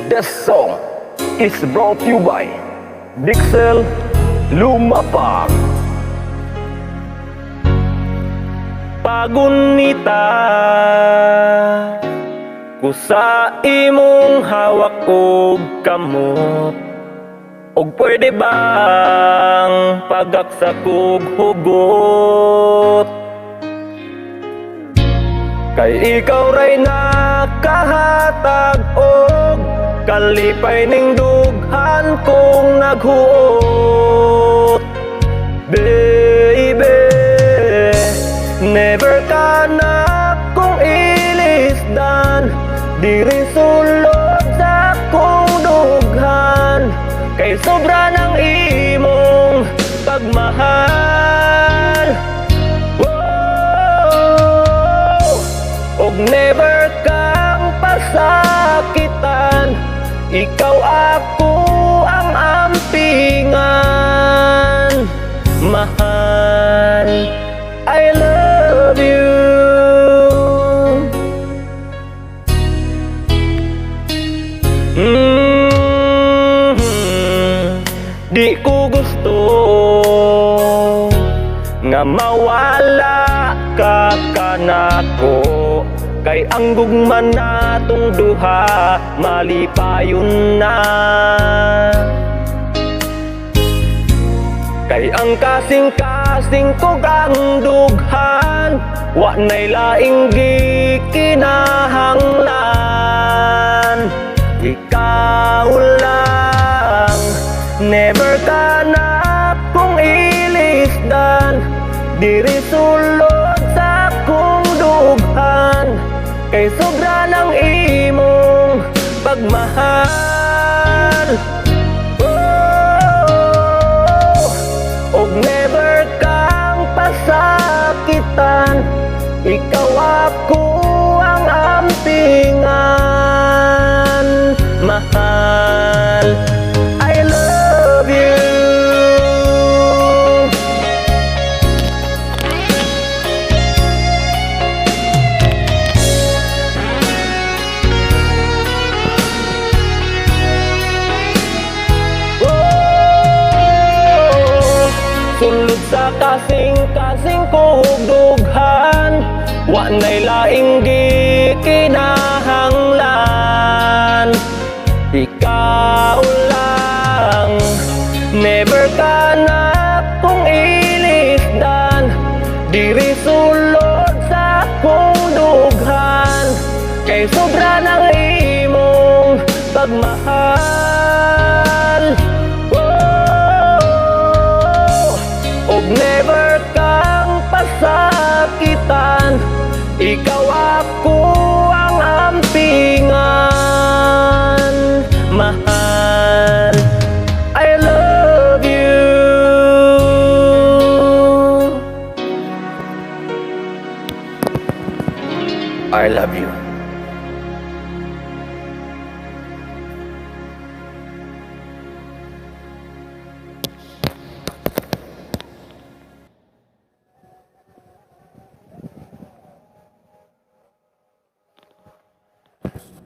This song is brought to you by Dixel Lumapag. Pagunita ko sa imong hawak og kamot, og pwede bang pagaksa kog hugot? Kay ikaw ray nakahatag og kalipay ning dughan kong naghuot. Baby, never ka na kong ilisdan, diri sulod sa kong dughan, kay sobra ng imong pagmahal. Og never kang pasakitan, ikaw ako ang ampingan. Mahal, I love you. Di ko gusto nga mawala ka kanako, kay ang gugma natong duha malipayon na. Kay ang kasing-kasing kog ang dughan, wa nay laing gikinahanglan. Ikaw lang, never ka na kong ilisdan, diri sulod sa kong dughan, kay sobra ng imong pagmahal. Og never kang pasakitan, ikaw ako ang ampingan. Mahal, I love you. Sulod sa kasing-kasing kog dughan, wa nay laing gikinahanglan. Ikaw lang, never ka na kong ilisdan, diri sulod sa kong dughan, kay sobra ng imong pagmahal. Never kang pasakitan, ikaw ako ang ampingan. Mahal, I love you. I love you.